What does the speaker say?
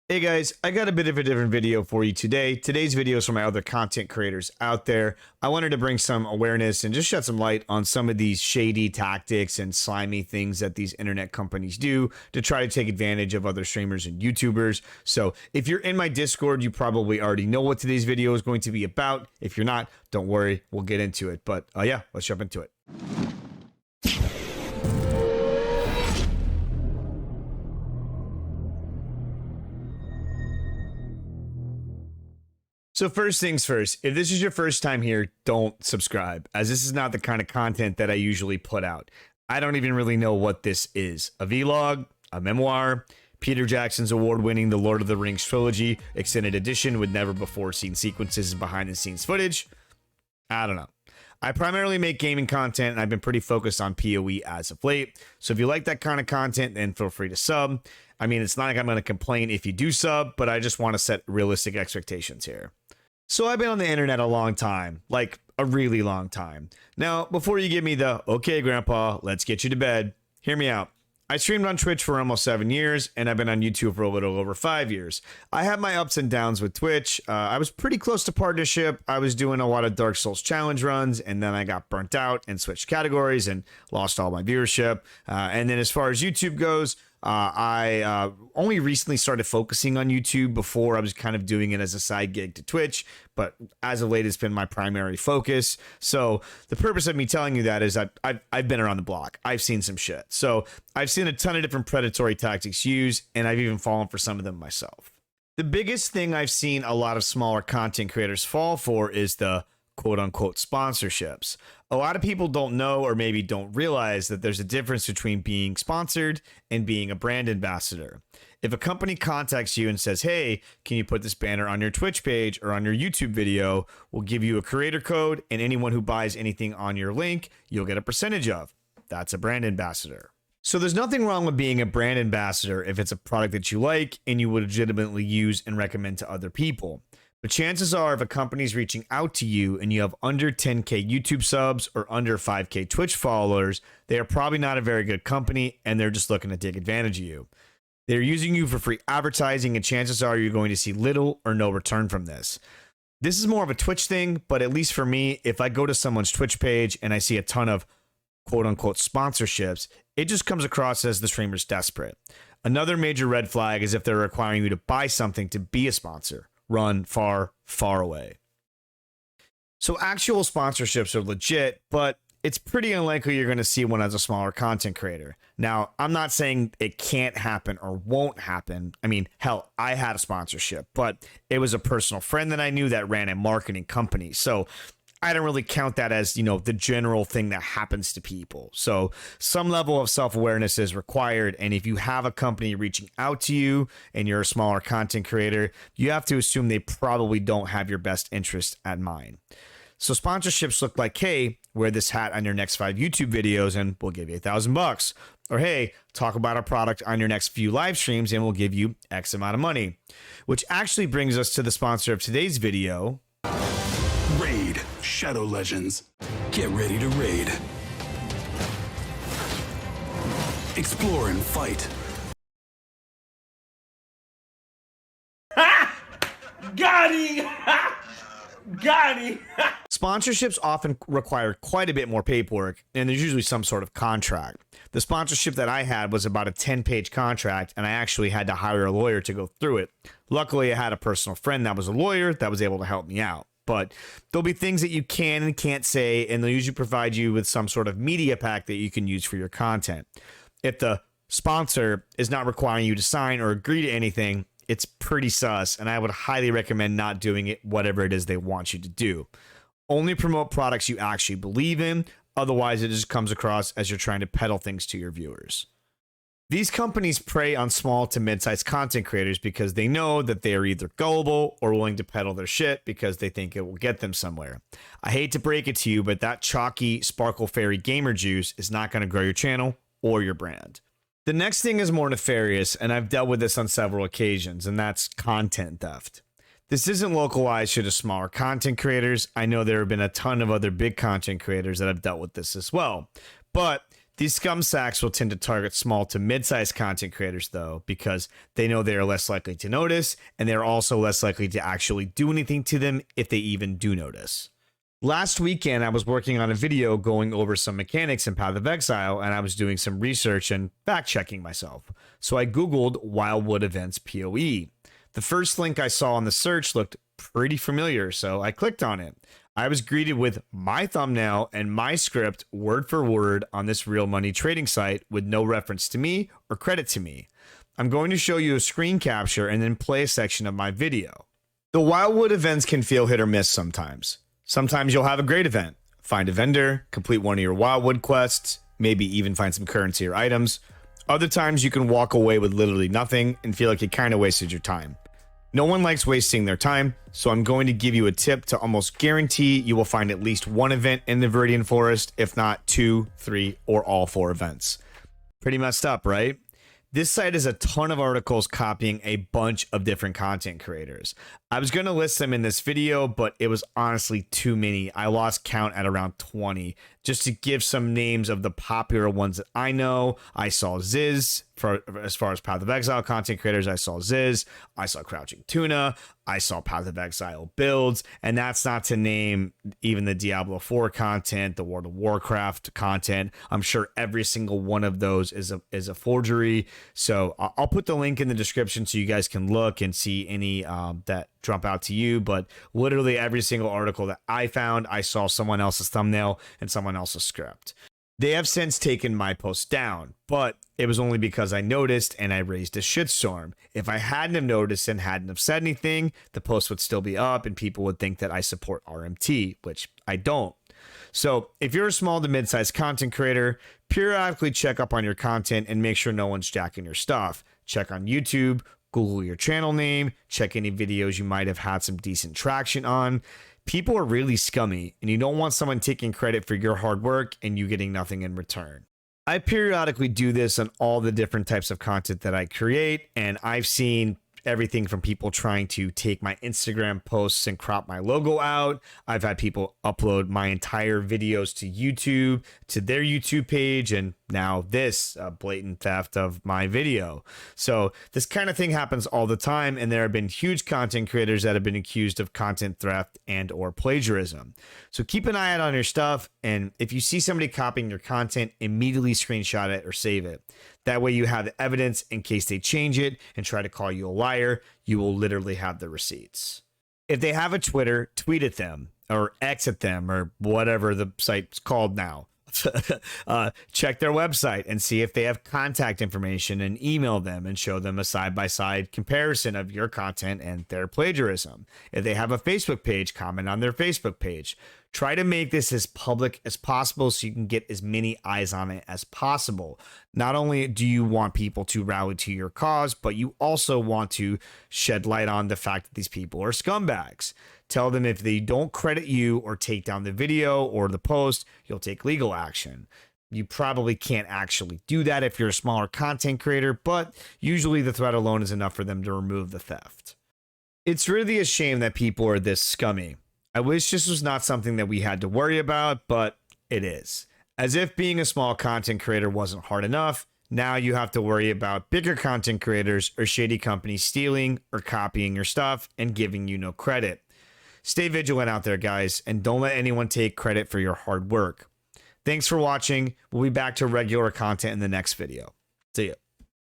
Hey guys, I got a bit of a different video for you today. Today's video is for my other content creators out there. I wanted to bring some awareness and just shed some light on some of these shady tactics and slimy things that these internet companies do to try to take advantage of other streamers and YouTubers. So if you're in my Discord, you probably already know what today's video is going to be about. If you're not, don't worry, we'll get into it. But yeah, let's jump into it. So first things first, if this is your first time here, don't subscribe, as this is not the kind of content that I usually put out. I don't even really know what this is. A vlog, a memoir, Peter Jackson's award-winning The Lord of the Rings trilogy, extended edition with never-before-seen sequences and behind-the-scenes footage. I don't know. I primarily make gaming content, and I've been pretty focused on PoE as of late. So if you like that kind of content, then feel free to sub. I mean, it's not like I'm going to complain if you do sub, but I just want to set realistic expectations here. So I've been on the internet a long time, like a really long time. Now, before you give me the, okay, grandpa, let's get you to bed, hear me out. I streamed on Twitch for almost 7 years, and I've been on YouTube for a little over 5 years. I have my ups and downs with Twitch. I was pretty close to partnership. I was doing a lot of Dark Souls challenge runs, and then I got burnt out and switched categories and lost all my viewership. And then as far as YouTube goes, I only recently started focusing on YouTube. Before I was kind of doing it as a side gig to Twitch, but as of late it's been my primary focus. So the purpose of me telling you that is I've been around the block. I've seen some shit. So I've seen a ton of different predatory tactics used, and I've even fallen for some of them myself. The biggest thing I've seen a lot of smaller content creators fall for is the quote-unquote sponsorships. A lot of people don't know, or maybe don't realize, that there's a difference between being sponsored and being a brand ambassador. If a company contacts you and says, hey, can you put this banner on your Twitch page or on your YouTube video, we'll give you a creator code, and anyone who buys anything on your link, you'll get a percentage of. That's a brand ambassador. So there's nothing wrong with being a brand ambassador if it's a product that you like and you would legitimately use and recommend to other people. But chances are, if a company's reaching out to you and you have under 10K YouTube subs or under 5K Twitch followers, they are probably not a very good company, and they're just looking to take advantage of you. They're using you for free advertising, and chances are you're going to see little or no return from this. This is more of a Twitch thing, but at least for me, if I go to someone's Twitch page and I see a ton of quote-unquote sponsorships, it just comes across as the streamer's desperate. Another major red flag is if they're requiring you to buy something to be a sponsor. Run far, far away. So actual sponsorships are legit, but it's pretty unlikely you're going to see one as a smaller content creator. Now, I'm not saying it can't happen or won't happen. I mean, hell, I had a sponsorship, but it was a personal friend that I knew that ran a marketing company. So I don't really count that as, you know, the general thing that happens to people. So some level of self-awareness is required. And if you have a company reaching out to you and you're a smaller content creator, you have to assume they probably don't have your best interest at mind. So sponsorships look like, hey, wear this hat on your next 5 YouTube videos and we'll give you $1,000. Or hey, talk about our product on your next few live streams and we'll give you X amount of money. Which actually brings us to the sponsor of today's video. Raid Shadow Legends. Get ready to raid. Explore and fight. Got him! Got him! Sponsorships often require quite a bit more paperwork, and there's usually some sort of contract. The sponsorship that I had was about a 10-page contract, and I actually had to hire a lawyer to go through it. Luckily, I had a personal friend that was a lawyer that was able to help me out. But there'll be things that you can and can't say, and they'll usually provide you with some sort of media pack that you can use for your content. If the sponsor is not requiring you to sign or agree to anything, it's pretty sus, and I would highly recommend not doing it, whatever it is they want you to do. Only promote products you actually believe in, otherwise it just comes across as you're trying to peddle things to your viewers. These companies prey on small to mid-sized content creators because they know that they are either gullible or willing to peddle their shit because they think it will get them somewhere. I hate to break it to you, but that chalky sparkle fairy gamer juice is not going to grow your channel or your brand. The next thing is more nefarious, and I've dealt with this on several occasions, and that's content theft. This isn't localized to the smaller content creators. I know there have been a ton of other big content creators that have dealt with this as well. But These scum sacks will tend to target small to mid-sized content creators, though, because they know they are less likely to notice, and they're also less likely to actually do anything to them if they even do notice. Last weekend, I was working on a video going over some mechanics in Path of Exile, and I was doing some research and fact-checking myself. So I Googled Wildwood Events PoE. The first link I saw in the search looked pretty familiar, so I clicked on it. I was greeted with my thumbnail and my script word for word on this real money trading site with no reference to me or credit to me. I'm going to show you a screen capture and then play a section of my video. The Wildwood events can feel hit or miss sometimes. Sometimes you'll have a great event, find a vendor, complete one of your Wildwood quests, maybe even find some currency or items. Other times you can walk away with literally nothing and feel like you kind of wasted your time. No one likes wasting their time, so I'm going to give you a tip to almost guarantee you will find at least one event in the Viridian Forest, if not 2, 3, or all 4 events. Pretty messed up, right? This site has a ton of articles copying a bunch of different content creators. I was going to list them in this video, but it was honestly too many. I lost count at around 20. Just to give some names of the popular ones that I know, I saw Ziz. As far as Path of Exile content creators, I saw Ziz, I saw Crouching Tuna, I saw Path of Exile builds, and that's not to name even the Diablo 4 content, the World of Warcraft content. I'm sure every single one of those is a forgery. So I'll put the link in the description so you guys can look and see any that jump out to you. But literally every single article that I found, I saw someone else's thumbnail and someone else's script. They have since taken my post down, but it was only because I noticed and I raised a shitstorm. If I hadn't have noticed and hadn't have said anything, the post would still be up and people would think that I support RMT, which I don't. So if you're a small to mid-sized content creator, periodically check up on your content and make sure no one's jacking your stuff. Check on YouTube, Google your channel name, check any videos you might have had some decent traction on. People are really scummy, and you don't want someone taking credit for your hard work and you getting nothing in return. I periodically do this on all the different types of content that I create, and I've seen everything from people trying to take my Instagram posts and crop my logo out. I've had people upload my entire videos to YouTube, to their YouTube page, and now this blatant theft of my video. So this kind of thing happens all the time, and there have been huge content creators that have been accused of content theft and or plagiarism. So keep an eye out on your stuff, and if you see somebody copying your content, immediately screenshot it or save it. That way you have the evidence in case they change it and try to call you a liar. You will literally have the receipts. If they have a Twitter, tweet at them or X at them or whatever the site's called now. Check their website and see if they have contact information and email them and show them a side-by-side comparison of your content and their plagiarism. If they have a Facebook page, comment on their Facebook page. Try to make this as public as possible so you can get as many eyes on it as possible. Not only do you want people to rally to your cause, but you also want to shed light on the fact that these people are scumbags. Tell them if they don't credit you or take down the video or the post, you'll take legal action. You probably can't actually do that if you're a smaller content creator, but usually the threat alone is enough for them to remove the theft. It's really a shame that people are this scummy. I wish this was not something that we had to worry about, but it is. As if being a small content creator wasn't hard enough, now you have to worry about bigger content creators or shady companies stealing or copying your stuff and giving you no credit. Stay vigilant out there, guys, and don't let anyone take credit for your hard work. Thanks for watching. We'll be back to regular content in the next video. See ya.